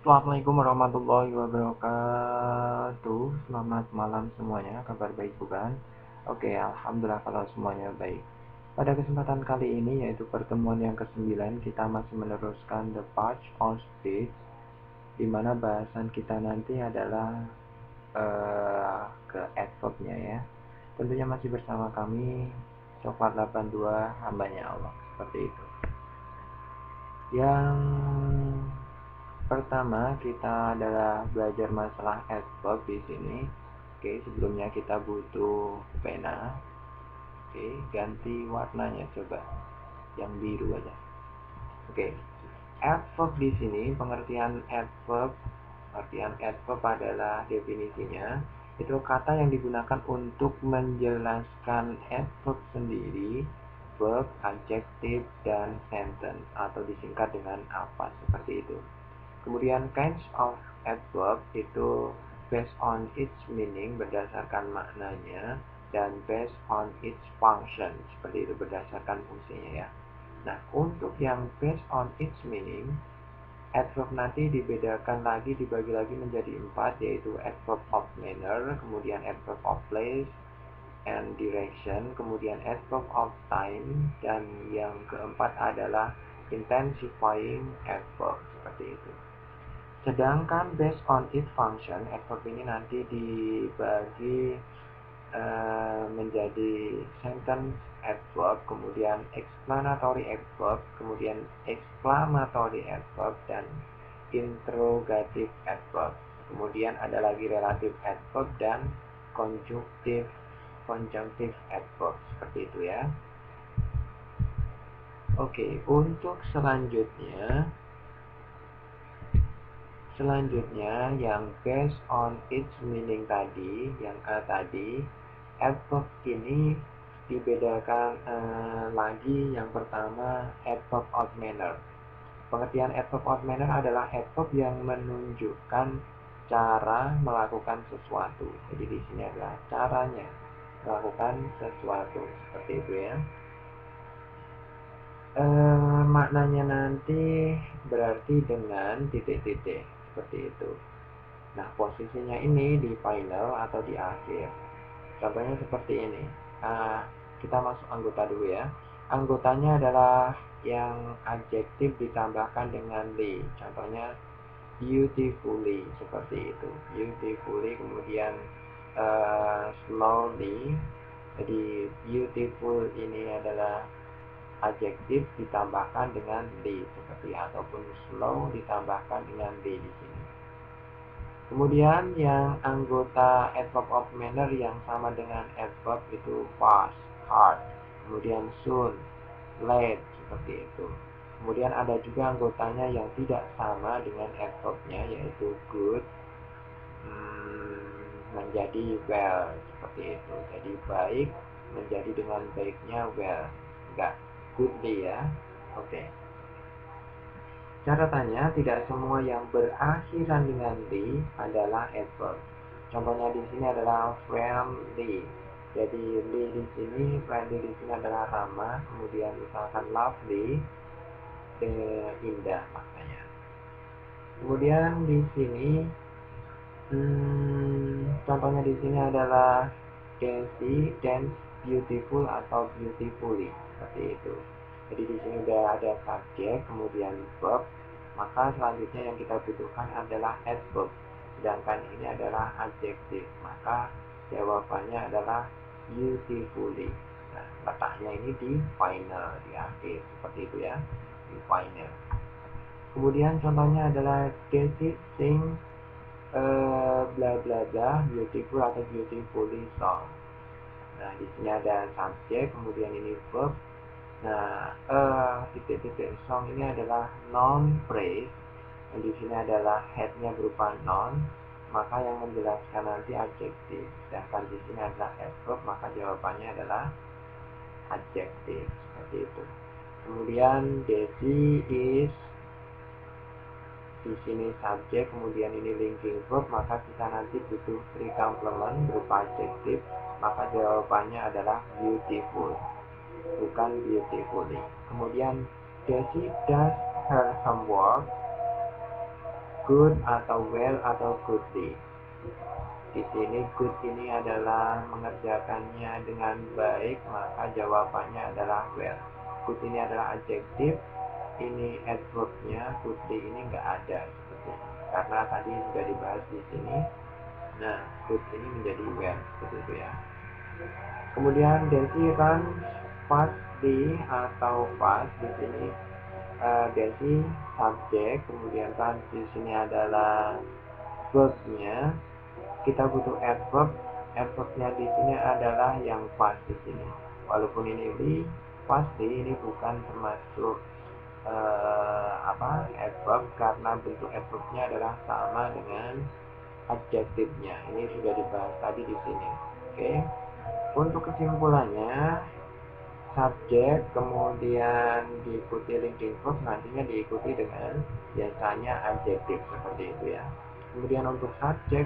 Assalamualaikum warahmatullahi wabarakatuh. Selamat malam semuanya. Kabar baik bukan? Oke, alhamdulillah kalau semuanya baik. Pada kesempatan kali ini yaitu pertemuan yang ke-9, kita masih meneruskan The Patch on Speech, di mana bahasan kita nanti adalah ke adverb-nya ya. Tentunya masih bersama kami Coklat 82 hambanya Allah, seperti itu. Yang pertama kita adalah belajar masalah adverb di sini. Oke, sebelumnya kita butuh pena. Oke, ganti warnanya coba yang biru aja. Oke, adverb di sini artian adverb adalah definisinya itu kata yang digunakan untuk menjelaskan adverb sendiri, verb, adjective, dan sentence atau disingkat dengan apa seperti itu. Kemudian kinds of adverb itu based on its meaning berdasarkan maknanya dan based on its function seperti itu berdasarkan fungsinya ya. Nah, untuk yang based on its meaning, adverb nanti dibagi lagi menjadi 4 yaitu adverb of manner, kemudian adverb of place and direction, kemudian adverb of time, dan yang keempat adalah intensifying adverb seperti itu. Sedangkan based on its function, adverb ini nanti dibagi menjadi sentence adverb, kemudian explanatory adverb, kemudian exclamatory adverb, dan interrogative adverb. Kemudian ada lagi relative adverb dan conjunctive adverb, seperti itu ya. Oke, untuk Selanjutnya yang based on its meaning tadi, yang A tadi, adverb ini dibedakan lagi. Yang pertama, adverb of manner. Pengertian adverb of manner adalah adverb yang menunjukkan cara melakukan sesuatu. Jadi di sini adalah caranya melakukan sesuatu, seperti itu ya. Maknanya nanti berarti dengan titik-titik seperti itu. Nah, posisinya ini di final atau di akhir. Contohnya seperti ini. Kita masuk anggota dulu ya. Anggotanya adalah yang adjektif ditambahkan dengan li. Contohnya beautifully, seperti itu. Beautifully, kemudian slowly. Jadi beautiful ini adalah adjektif ditambahkan dengan li seperti, ataupun slow ditambahkan dengan li di sini. Kemudian yang anggota adverb of manner yang sama dengan adverb itu fast, hard, kemudian soon, late, seperti itu. Kemudian ada juga anggotanya yang tidak sama dengan adverbnya yaitu good, menjadi well, seperti itu. Jadi baik menjadi dengan baiknya well, enggak goodly ya. Oke. Catatannya, tidak semua yang berakhiran dengan li adalah adverb. Contohnya di sini adalah friendly. Jadi li di sini, friendly di sini adalah ramah, kemudian misalkan lovely, indah maknanya. Kemudian di sini contohnya di sini adalah dancey, dance, beautiful atau beautifully, seperti itu. Jadi di sini udah ada subjek, kemudian verb, maka selanjutnya yang kita butuhkan adalah adverb. Sedangkan ini adalah adjektif, maka jawabannya adalah beautifully. Nah, letaknya ini di final, di akhir, seperti itu ya, di final. Kemudian contohnya adalah Daisy sing bla bla bla beautiful atau beautifully song. Nah, di sini ada subjek, kemudian ini verb. Nah, titik-titik song ini adalah noun phrase. Dan di sini adalah headnya berupa noun, maka yang menjelaskan nanti adjektif. Sedangkan di sini adalah adverb, maka jawabannya adalah adjektif, seperti itu. Kemudian Daisy is, di sini subjek, kemudian ini linking verb, maka kita nanti butuh free complement berupa adjektif, maka jawabannya adalah beautiful, bukan beautifully. Kemudian Daisy does her homework. good atau well atau goodly. Di sini good ini adalah mengerjakannya dengan baik, maka jawabannya adalah well. Good ini adalah adjektif, ini adverb-nya, goodly ini nggak ada seperti ini. Karena tadi sudah dibahas di sini. Nah, good ini menjadi well seperti itu ya. Kemudian Desi runs fastly atau fast di sini. Desi subjek, kemudian kan di sini adalah verb-nya. Kita butuh adverb. Adverb-nya di sini adalah yang fast di sini. Walaupun ini pasti ini bukan termasuk adverb karena bentuk adverb-nya adalah sama dengan adjektifnya. Ini sudah dibahas tadi di sini. Oke. Untuk kesimpulannya, subjek kemudian diikuti linking verb, nantinya diikuti dengan biasanya adjektif seperti itu ya. Kemudian untuk subjek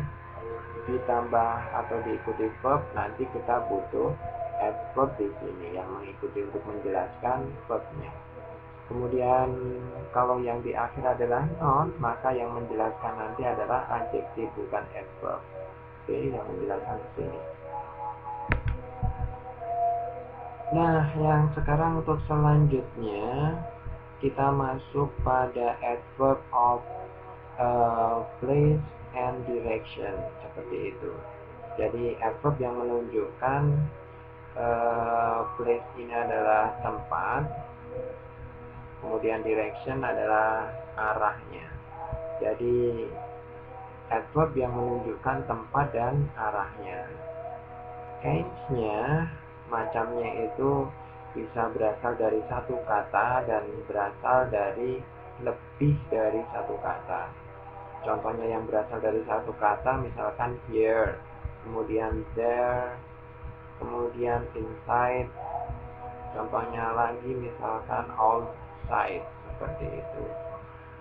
ditambah atau diikuti verb, nanti kita butuh adverb di sini yang mengikuti untuk menjelaskan verbnya. Kemudian kalau yang di akhir adalah noun, maka yang menjelaskan nanti adalah adjektif bukan adverb. Oke, yang menjelaskan di sini. Nah, yang sekarang untuk selanjutnya kita masuk pada adverb of place and direction seperti itu. Jadi adverb yang menunjukkan place ini adalah tempat, kemudian direction adalah arahnya. Jadi adverb yang menunjukkan tempat dan arahnya. Case-nya macamnya itu bisa berasal dari satu kata dan berasal dari lebih dari satu kata. Contohnya yang berasal dari satu kata misalkan here, kemudian there, kemudian inside. Contohnya lagi misalkan outside, seperti itu.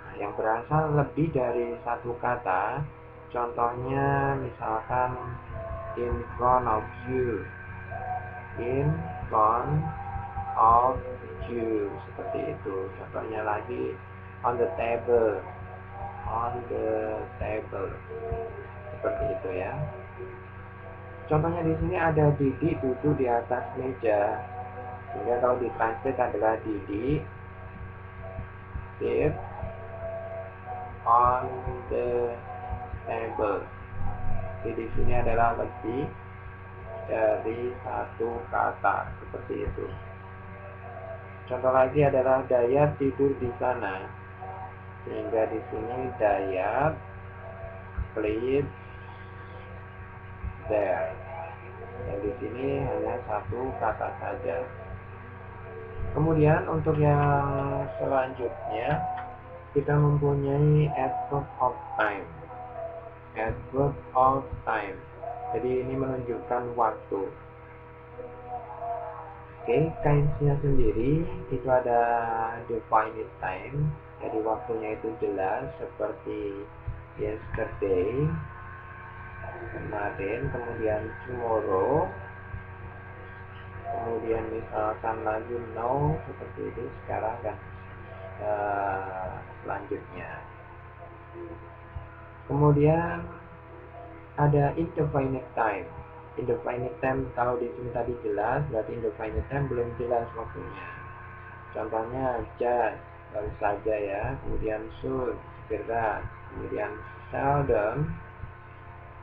Nah, yang berasal lebih dari satu kata, contohnya misalkan in front of you, in front of you, seperti itu. Contohnya lagi on the table, on the table, seperti itu ya. Contohnya di sini ada Didi duduk di atas meja, sehingga kalau ditranslate adalah Didi sit on the table. Jadi di sini adalah lebih dari satu kata, seperti itu. Contoh lagi adalah Dayat tidur di sana, sehingga di sini Dayat sleep there. Dan di sini hanya satu kata saja. Kemudian untuk yang selanjutnya kita mempunyai adverb of time. Adverb of time. Jadi ini menunjukkan waktu. Oke, kainnya sendiri itu ada definite time. Jadi waktunya itu jelas seperti yesterday, kemarin, kemudian tomorrow, kemudian misalkan lagi now, seperti itu sekarang dan selanjutnya. Kemudian ada indefinite time. Indefinite time kalau di sini tadi jelas, berarti indefinite time belum jelas waktunya. Contohnya just, baru saja ya. Kemudian soon, segera. Kemudian seldom.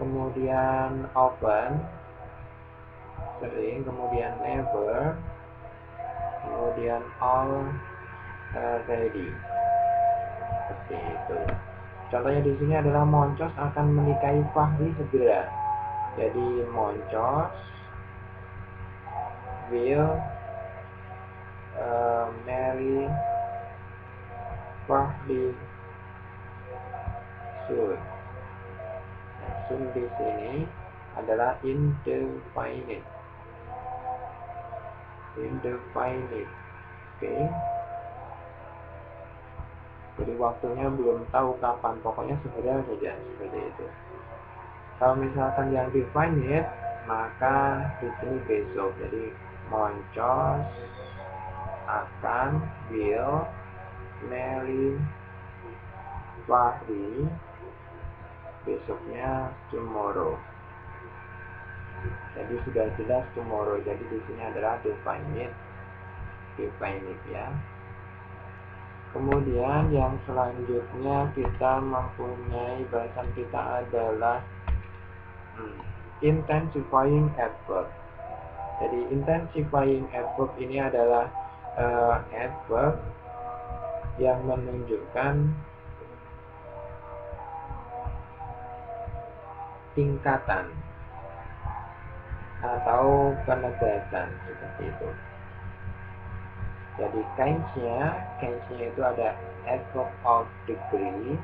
Kemudian often, sering. Kemudian never. Kemudian already. Seperti itu. Contohnya di sini adalah Moncos akan menikahi Fahri segera. Jadi Moncos will marry Fahri soon. Nah, soon di sini adalah indefinite. Indefinite. Oke. Jadi waktunya belum tahu kapan, pokoknya segera saja, seperti itu. Kalau misalkan yang definite, maka di sini besok. Jadi Moncos akan will marry Fahri, besoknya tomorrow. Jadi sudah jelas tomorrow. Jadi di sini adalah definite ya. Kemudian yang selanjutnya kita mempunyai bahasan kita adalah intensifying adverb. Jadi intensifying adverb ini adalah adverb yang menunjukkan tingkatan atau penegasan seperti itu. Jadi case-nya itu ada adverb of degree,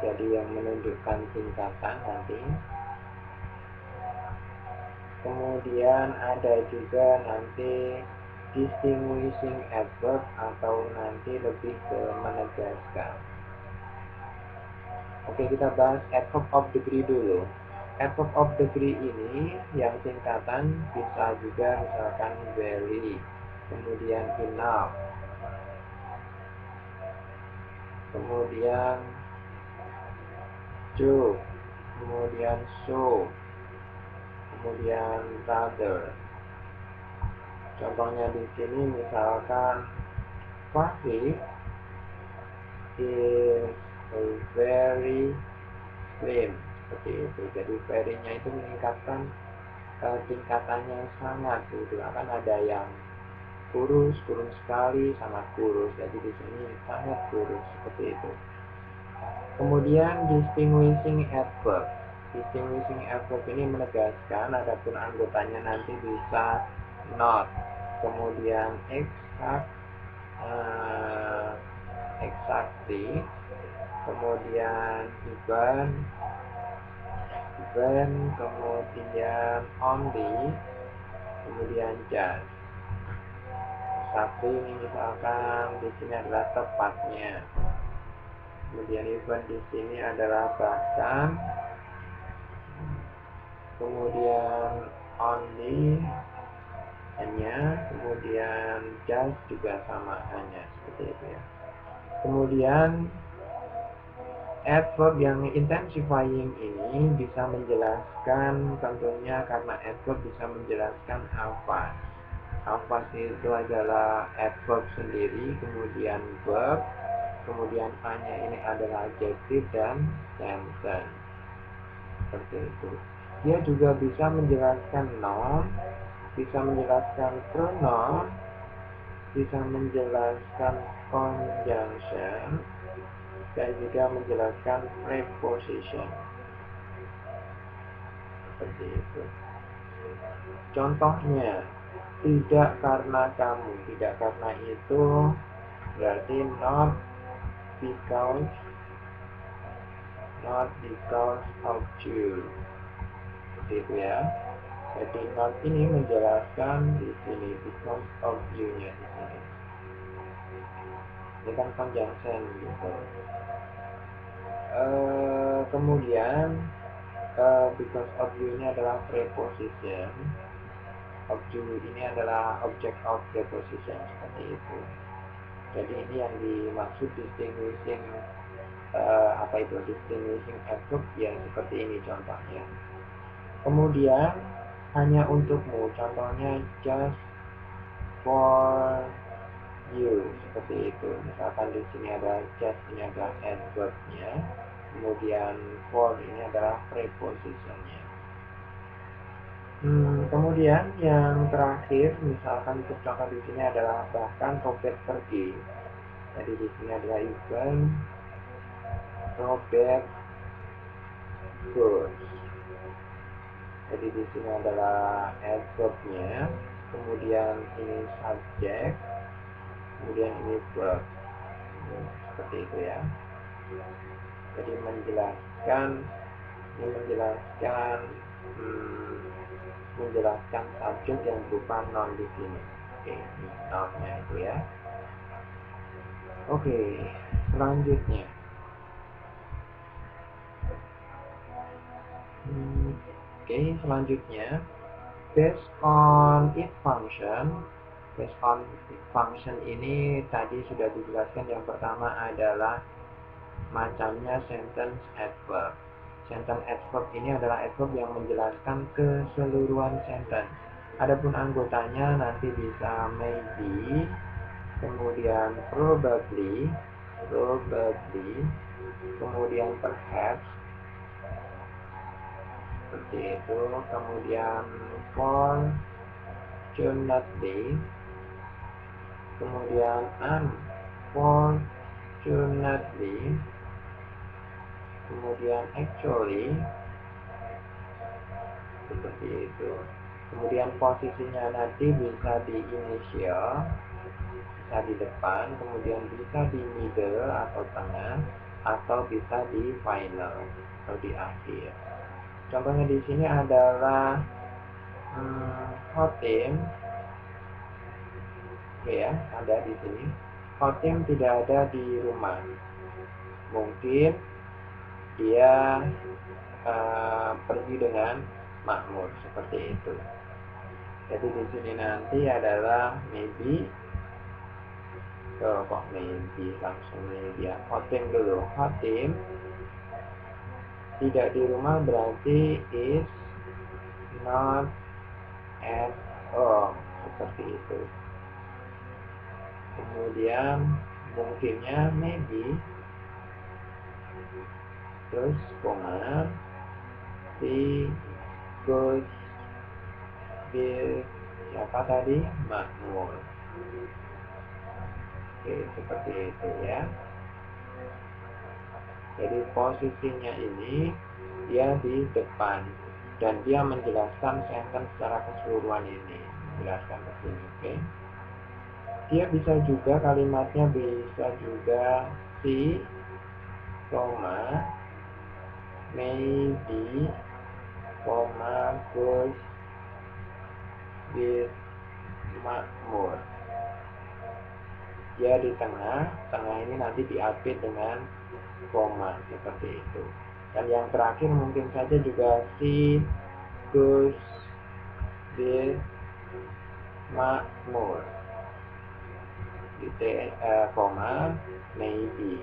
jadi yang menunjukkan tingkatan nanti. Kemudian ada juga nanti distinguishing adverb atau nanti lebih ke menegaskan. Oke, kita bahas adverb of degree dulu. Adverb of degree ini yang tingkatan bisa juga misalkan very, kemudian enough, kemudian to, kemudian so, kemudian rather. Contohnya di sini misalkan Fahri is very slim, seperti itu. Jadi very-nya itu meningkatkan tingkatannya sangat gitu. Akan ada yang kurus sekali, sangat kurus. Jadi di sini sangat kurus, seperti itu. Kemudian distinguishing adverb. Distinguishing adverb ini menegaskan adapun anggotanya nanti bisa not, kemudian exactly, kemudian even, kemudian only, kemudian just. Exactly ini misalkan di sini adalah tepatnya. Kemudian even di sini adalah bahkan. Kemudian only hanya, kemudian just juga sama, hanya, seperti itu ya. Kemudian adverb yang intensifying ini bisa menjelaskan, tentunya karena adverb bisa menjelaskan alphas. Alphas itu adalah adverb sendiri, kemudian verb, kemudian hanya ini adalah adjective dan sentence, seperti itu. Dia juga bisa menjelaskan noun, bisa menjelaskan pronoun, bisa menjelaskan conjunction, dan juga menjelaskan preposition, seperti itu. Contohnya, tidak karena kamu, tidak karena itu berarti not because of you, seperti itu ya. Jadi not ini menjelaskan di sini because of you-nya di sini. Ini kan conjunction gitu. Kemudian because of you-nya adalah preposition. Of you ini adalah object of preposition, seperti itu. Jadi ini yang dimaksud distinguishing distinguishing adverb ya, seperti ini contohnya. Kemudian hanya untukmu, contohnya just for you, seperti itu. Misalkan di sini ada just, ini adalah adverb-nya, kemudian for ini adalah preposition-nya. Kemudian yang terakhir, misalkan untuk contoh di sini adalah bahkan Robert pergi. Jadi di sini adalah even Robert goes. Jadi di sini adalah adverb-nya, kemudian ini subject, kemudian ini verb, seperti itu ya. Jadi menjelaskan subjek yang berupa noun di sini. Oke, ini noun-nya itu ya. Oke, selanjutnya. Selanjutnya, based on its function ini tadi sudah dijelaskan. Yang pertama adalah macamnya sentence adverb. Sentence adverb ini adalah adverb yang menjelaskan keseluruhan sentence. Adapun anggotanya nanti bisa maybe, kemudian probably, kemudian perhaps, seperti itu, kemudian fortunately, kemudian unfortunately, kemudian actually, seperti itu. Kemudian posisinya nanti bisa di initial, bisa di depan, kemudian bisa di middle atau tengah, atau bisa di final atau di akhir. Contohnya di sini adalah Hotim, ya, ada di sini. Hotim tidak ada di rumah. Mungkin dia pergi dengan Makmur, seperti itu. Jadi di sini nanti adalah maybe. Kok maybe langsung maybe ya. Hotim dulu. Hotim tidak di rumah berarti is not at home, seperti itu. Kemudian mungkinnya maybe, terus koma, he goes with siapa tadi? Makmur. Oke, seperti itu ya. Jadi posisinya ini dia di depan dan dia menjelaskan sentence secara keseluruhan ini, menjelaskan ke sini, oke. Dia bisa juga kalimatnya bisa juga si, koma, maybe, koma, goes with Makmur. Dia di tengah ini nanti diapit dengan koma, seperti itu. Dan yang terakhir mungkin saja juga si goes with Makmur, koma, maybe,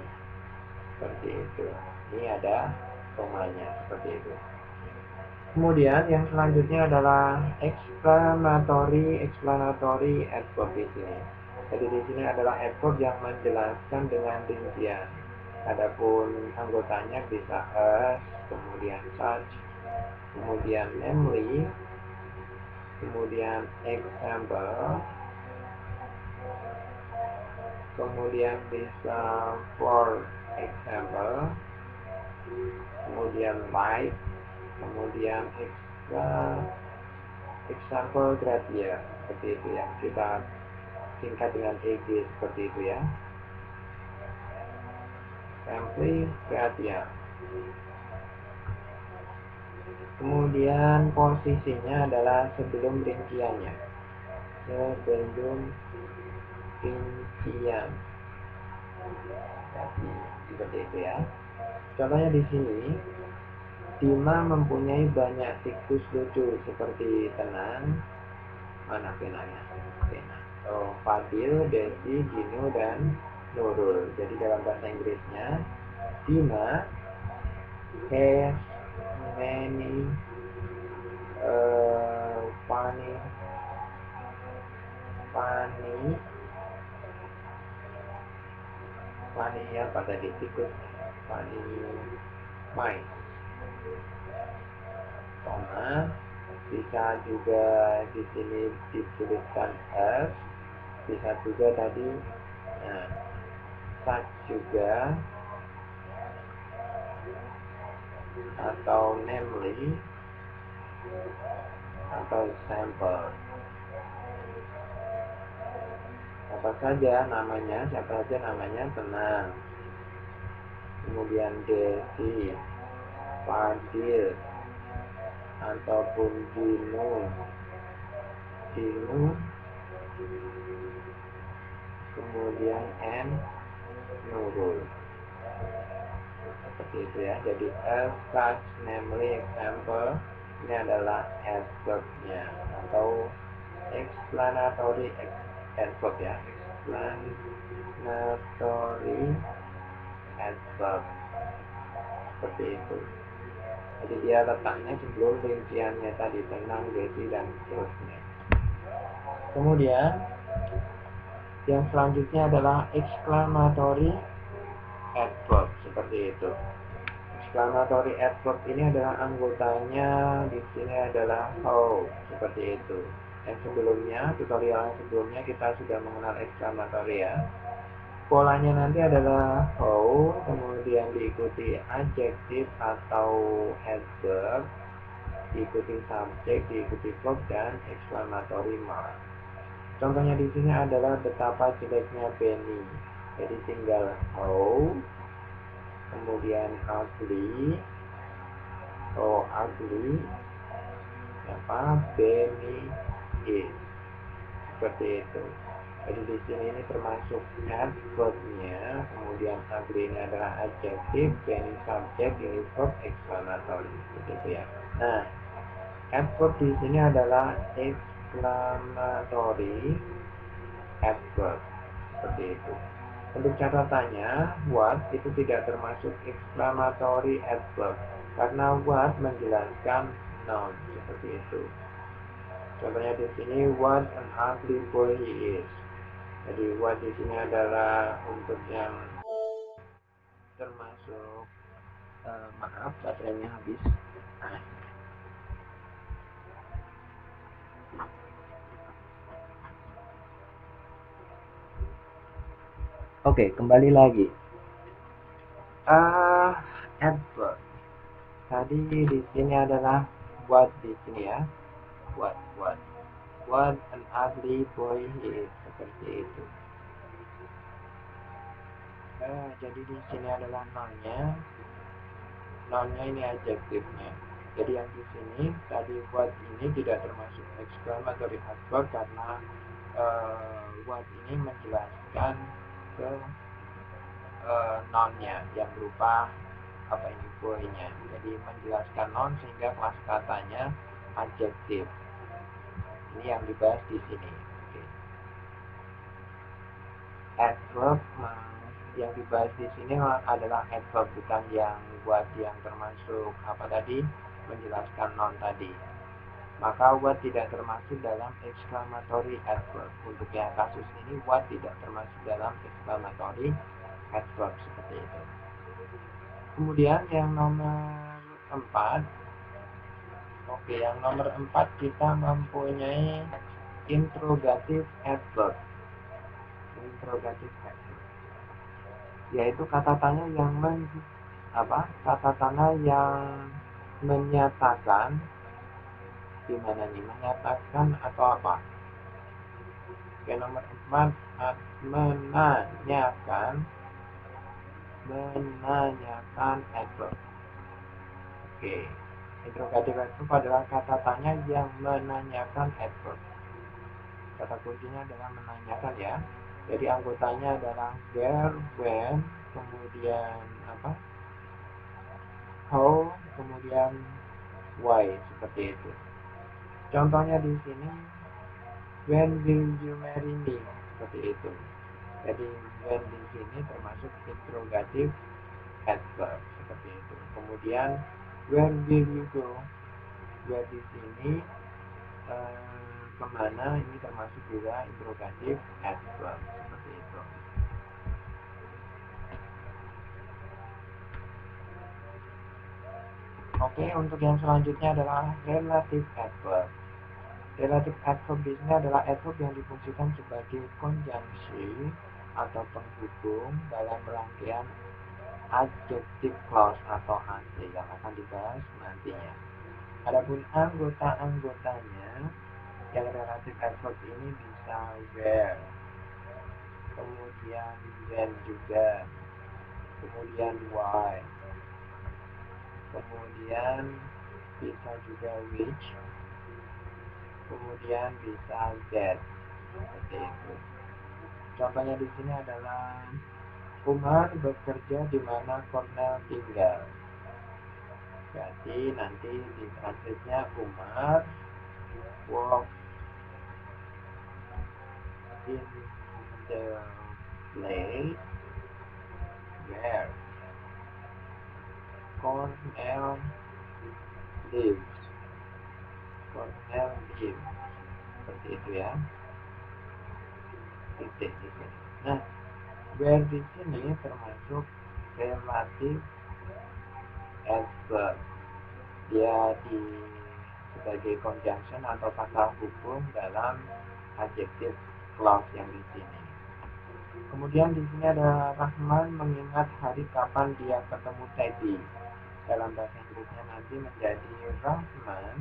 seperti itu. Ini ada komanya, seperti itu. Kemudian yang selanjutnya adalah explanatory adverb di sini. Jadi di sini adalah adverb yang menjelaskan dengan rincian. Adapun anggotanya bisa as, kemudian such, kemudian namely, kemudian example, kemudian bisa for example, kemudian like, kemudian example gratia, seperti itu yang kita singkat dengan EG, seperti itu ya. Sample gratia. Kemudian posisinya adalah sebelum rinciannya. Jadi, seperti itu ya. Contohnya di sini, Dima mempunyai banyak tikus lucu seperti tenang, mana penanya? Pena. Oh, Fadil, Desi, Gino, dan Nurul. Jadi dalam bahasa Inggrisnya, Dima has many funny apa tadi, tikus, funny mice, koma, bisa juga di sini dituliskan as, bisa juga tadi such juga, atau namely, atau sample. Apa saja namanya, siapa saja namanya, tenang. Kemudian Desi, Fadil, ataupun Dino, kemudian Nurul, seperti itu ya. Jadi as, such, namely, example, ini adalah adverb-nya atau explanatory adverb ya. Explanatory adverb seperti itu. Jadi dia letaknya sebelum rinciannya tadi tenang, besi, dan seterusnya. Kemudian yang selanjutnya adalah exclamatory adverb seperti itu. Exclamatory adverb ini adalah anggotanya di sini adalah how seperti itu. Yang sebelumnya, tutorial yang sebelumnya kita sudah mengenal exclamatory ya. Polanya nanti adalah how, kemudian diikuti adjektif atau adverb, diikuti subjek, diikuti verb, dan exclamatory mark. Contohnya di sini adalah betapa jeleknya Benny. Jadi tinggal how, kemudian ugly, Benny is, seperti itu. Jadi di sini ini termasuk adverb-nya, kemudian ugly ini adalah adjektif, Benny subjek, ini verb, exclamatory, gitu ya. Nah, adverb di sini adalah exclamatory adverb, seperti itu. Untuk catatannya, what itu tidak termasuk exclamatory adverb karena what menjelaskan noun, seperti itu. Contohnya di sini, what an ugly boy he is. Jadi what di sini adalah untuk yang termasuk maaf, baterainya habis. Oke, kembali lagi. Adverb. Tadi di sini adalah what di sini ya. What an ugly boy he is, seperti itu. Jadi di sini adalah noun-nya. Noun-nya ini adjektifnya. Jadi yang di sini tadi what ini tidak termasuk exclamatory adverb karena what ini menjelaskan ke noun-nya yang berupa apa ini boy-nya. Jadi menjelaskan noun sehingga kelas katanya adjektif. Ini yang dibahas di sini. Oke. Adverb yang dibahas di sini adalah adverb, bukan yang what yang termasuk apa tadi, menjelaskan noun tadi. Maka what tidak termasuk dalam exclamatory adverb. Untuk yang kasus ini what tidak termasuk dalam exclamatory adverb, seperti itu. Kemudian yang nomor 4. Oke, yang nomor 4 kita mempunyai interrogative adverb. Interrogative adverb, yaitu kata tanya yang menyatakan, gimana nih, menyatakan atau apa? Oke, nomor 4 menanyakan adverb. Oke, interrogative adverb adalah kata tanya yang menanyakan adverb. Kata kuncinya adalah menanyakan ya. Jadi anggotanya adalah where, when, kemudian how, kemudian why, seperti itu. Contohnya di sini, when will you marry me, seperti itu. Jadi when di sini termasuk interrogative adverb, seperti itu. Kemudian where will you go, where di sini kemana, ini termasuk juga interrogative adverb, seperti itu. Oke, untuk yang selanjutnya adalah relative adverb. Relative adverb di sini adalah adverb yang difungsikan sebagai konjungsi atau penghubung dalam rangkaian adjective clause atau AC yang akan dibahas nantinya. Adapun anggota-anggotanya, yang relative adverb ini bisa where, kemudian when juga, kemudian why, kemudian bisa juga which, kemudian bisa that, seperti itu. Contohnya di sini adalah Umar bekerja di mana Cornel tinggal. Jadi nanti di translate-nya Umar works in the place where cornel leaves, cornel leaves, seperti itu ya, titik di sini. Nah, where di sini termasuk relative adverb, dia sebagai conjunction atau kata hubung dalam adjective clause yang di sini. Kemudian di sini ada Rahman mengingat hari kapan dia ketemu Teddy. Dalam bahasa Inggrisnya nanti menjadi Rahman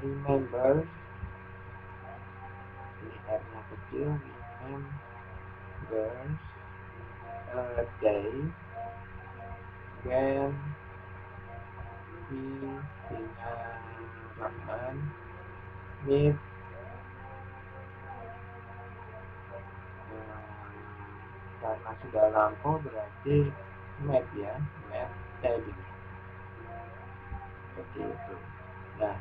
remembers, ini R-nya kecil, remembers a day when he, Rahman meet karena sudah lampu berarti met ya, met Teddy, seperti itu. Nah,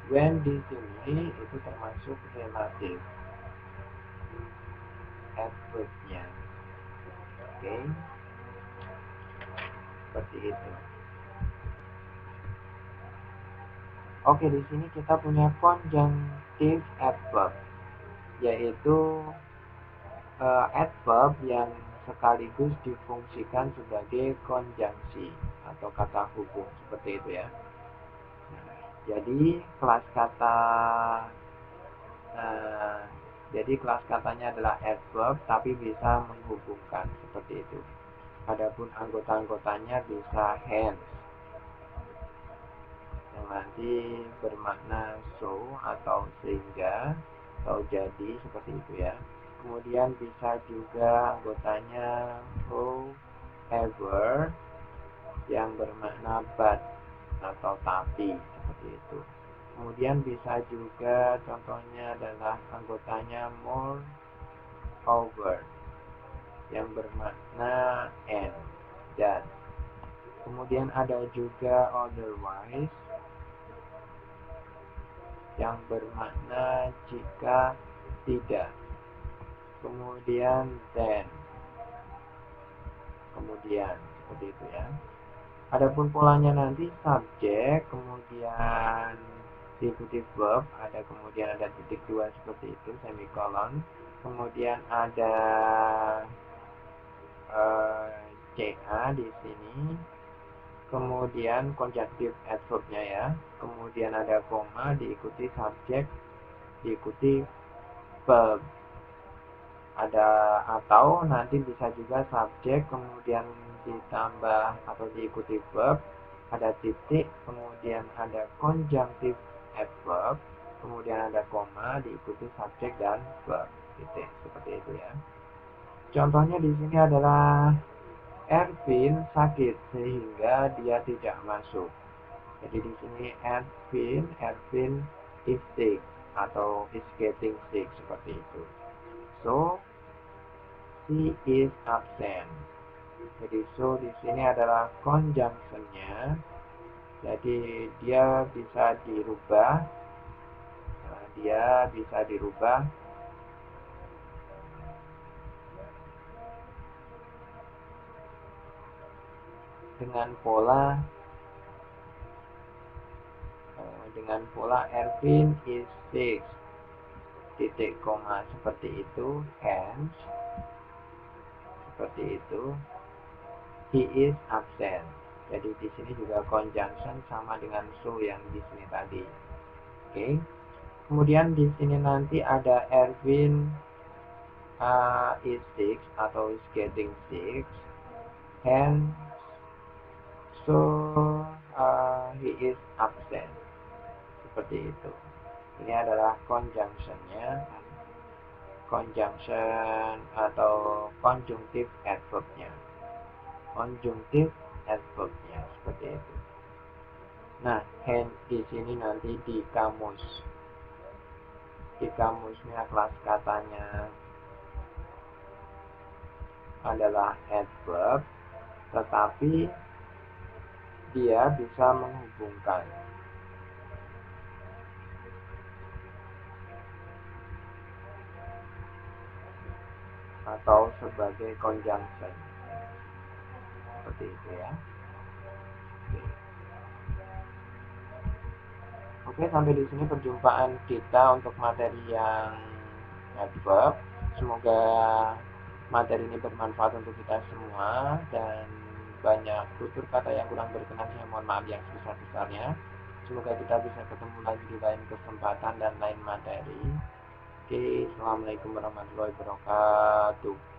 when di sini itu termasuk relatif adverb-nya. Oke, seperti itu. Oke, di sini kita punya conjunctive adverb, yaitu adverb yang sekaligus difungsikan sebagai konjungsi atau kata hubung, seperti itu ya. Nah, jadi kelas katanya adalah adverb tapi bisa menghubungkan, seperti itu. Adapun anggota-anggotanya bisa hence yang nanti bermakna so atau sehingga atau jadi, seperti itu ya. Kemudian bisa juga anggotanya however yang bermakna but atau tapi, seperti itu. Kemudian bisa juga contohnya adalah anggotanya moreover yang bermakna and, dan. Kemudian ada juga otherwise yang bermakna jika tidak. Kemudian then, kemudian, seperti itu ya. Adapun polanya nanti subjek, kemudian diikuti verb, kemudian ada titik dua seperti itu, semikolon. Kemudian ada CA di sini. Kemudian conjunctive adverb-nya ya. Kemudian ada koma, diikuti subjek, diikuti verb. Ada atau nanti bisa juga subjek, kemudian ditambah atau diikuti verb, ada titik, kemudian ada conjunctive adverb, kemudian ada koma, diikuti subjek dan verb, titik, seperti itu ya. Contohnya di sini adalah Ervin sakit sehingga dia tidak masuk. Jadi di sini Ervin is sick atau is getting sick, seperti itu. So he is absent. Jadi so di sini adalah conjunction-nya. Jadi dia bisa dirubah. Dengan pola Ervin is sick, titik koma, seperti itu, hence, seperti itu, he is absent. Jadi di sini juga conjunction sama dengan so yang di sini tadi. Oke. Kemudian di sini nanti ada Ervin is sick atau is getting sick, hence so he is absent, seperti itu. Ini adalah conjunction-nya, conjunction atau conjunctive adverb-nya, seperti itu. Nah, hence di sini nanti di kamusnya kelas katanya adalah adverb, tetapi dia bisa menghubungkan atau sebagai conjunction, seperti itu ya. Oke, sampai di sini perjumpaan kita untuk materi yang adverb. Semoga materi ini bermanfaat untuk kita semua, dan banyak tutur kata yang kurang berkenan saya mohon maaf yang sebesar-besarnya. Semoga kita bisa ketemu lagi di lain kesempatan dan lain materi. Oke, assalamualaikum warahmatullahi wabarakatuh.